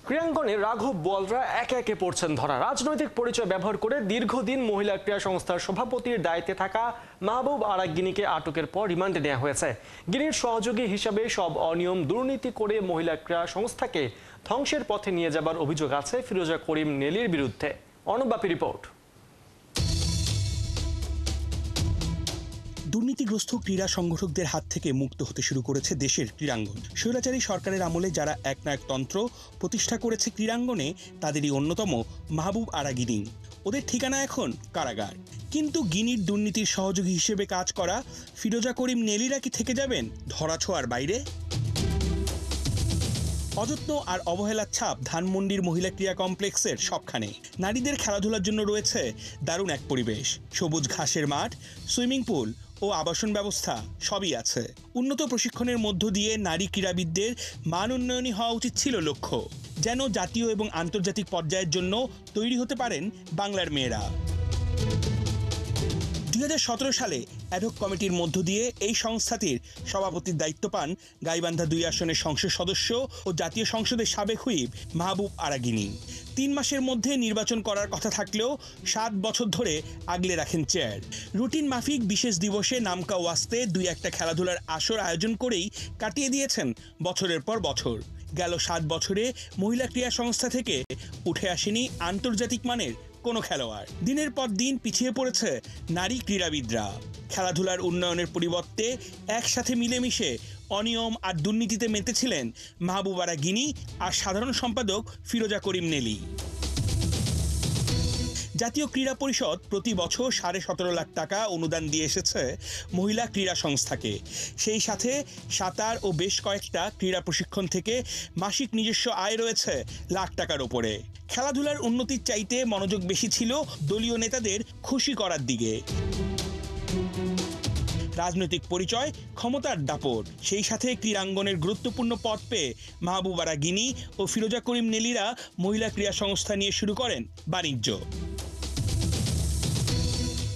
ক্রীড়াঙ্গনে রাঘব বোয়ালরা একে একে পড়ছেন ধরা। রাজনৈতিক পরিচয় ব্যবহার করে দীর্ঘদিন মহিলা ক্রীড়া সংস্থার সভাপতির দায়িত্বে থাকা মাহবুব আরা গিনিকে আটকের পর রিমান্ডে নেওয়া হয়েছে। গিনির সহযোগী হিসাবে সব অনিয়ম দুর্নীতি করে মহিলা ক্রীড়া সংস্থাকে ধ্বংসের পথে নিয়ে যাবার অভিযোগ আছে ফিরোজা করিম নেলির বিরুদ্ধে। অর্ণবাপী রিপোর্ট। দুর্নীতিগ্রস্ত ক্রীড়া সংগঠকদের হাত থেকে মুক্ত হতে শুরু করেছে দেশের ক্রীড়াঙ্গন। স্বৈরাচারী সরকারের আমলে যারা একনায়কতন্ত্র প্রতিষ্ঠা করেছে ক্রীড়াঙ্গনে, তাদেরই অন্যতম মাহবুব আরা গিনি। ওদের ঠিকানা এখন কারাগার। কিন্তু গিনির দুর্নীতির সহযোগী হিসেবে কাজ করা ফিরোজা করিম নেলিরা কি থেকে যাবেন ধরাছোঁয়ার বাইরে? অযত্ন আর অবহেলার ছাপ ধানমন্ডির মহিলা ক্রীড়া কমপ্লেক্সের সবখানে। নারীদের খেলাধুলার জন্য রয়েছে দারুণ এক পরিবেশ। সবুজ ঘাসের মাঠ, সুইমিং পুল ও আবাসন ব্যবস্থা সবই আছে। উন্নত প্রশিক্ষণের মধ্য দিয়ে নারী ক্রীড়াবিদদের মান উন্নয়নই হওয়া উচিত ছিল লক্ষ্য, যেন জাতীয় এবং আন্তর্জাতিক পর্যায়ের জন্য তৈরি হতে পারেন বাংলার মেয়েরা। 2017 সালে অ্যাডহক কমিটির মধ্য দিয়ে এই সংস্থাটির সভাপতির দায়িত্ব পান গাইবান্ধা 2 আসনের সংসদ সদস্য ও জাতীয় সংসদের সাবেক হুইপ মাহবুব আরা গিনি। 3 মাসের মধ্যে নির্বাচন করার কথা থাকলেও 7 বছর ধরে আগলে রাখেন চেয়ার। রুটিন মাফিক বিশেষ দিবসে নামকা ওয়াস্তে 2-1টা খেলাধুলার আসর আয়োজন করেই কাটিয়ে দিয়েছেন বছরের পর বছর। গেল 7 বছরে মহিলা ক্রীড়া সংস্থা থেকে উঠে আসেনি আন্তর্জাতিক মানের কোনো খেলোয়াড়। দিনের পর দিন পিছিয়ে পড়েছে নারী ক্রীড়াবিদরা। খেলাধুলার উন্নয়নের পরিবর্তে একসাথে মিলেমিশে অনিয়ম আর দুর্নীতিতে মেতেছিলেন মাহবুব আরা গিনি আর সাধারণ সম্পাদক ফিরোজা করিম নেলি। জাতীয় ক্রীড়া পরিষদ প্রতি বছর 17.5 লাখ টাকা অনুদান দিয়ে এসেছে মহিলা ক্রীড়া সংস্থাকে। সেই সাথে সাঁতার ও বেশ কয়েকটা ক্রীড়া প্রশিক্ষণ থেকে মাসিক নিজস্ব আয় রয়েছে লাখ টাকার ওপরে। খেলাধুলার উন্নতির চাইতে মনোযোগ বেশি ছিল দলীয় নেতাদের খুশি করার দিকে। রাজনৈতিক পরিচয়, ক্ষমতার দাপট, সেই সাথে ক্রীড়াঙ্গনের গুরুত্বপূর্ণ পদ পেয়ে মাহবুব আরা গিনি ও ফিরোজা করিম নেলিরা মহিলা ক্রীড়া সংস্থা নিয়ে শুরু করেন বাণিজ্য।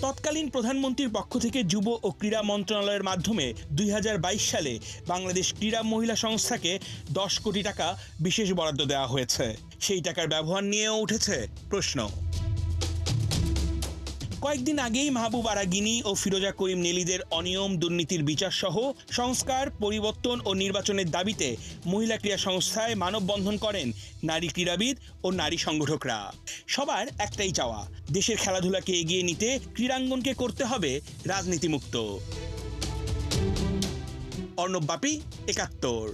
তৎকালীন প্রধানমন্ত্রীর পক্ষ থেকে যুব ও ক্রীড়া মন্ত্রণালয়ের মাধ্যমে 2022 সালে বাংলাদেশ ক্রীড়া মহিলা সংস্থাকে 10 কোটি টাকা বিশেষ বরাদ্দ দেওয়া হয়েছে। সেই টাকার ব্যবহার নিয়েও উঠেছে প্রশ্ন। কয়েকদিন আগেই মাহবুব আরা গিনি ও ফিরোজা করিম নেলিদের অনিয়ম দুর্নীতির বিচার সহ সংস্কার, পরিবর্তন ও নির্বাচনের দাবিতে মহিলা ক্রীড়া সংস্থায় মানববন্ধন করেন নারী ক্রীড়াবিদ ও নারী সংগঠকরা। সবার একটাই চাওয়া, দেশের খেলাধুলাকে এগিয়ে নিতে ক্রীড়াঙ্গনকে করতে হবে রাজনীতিমুক্ত। অর্ণবাপী, 71।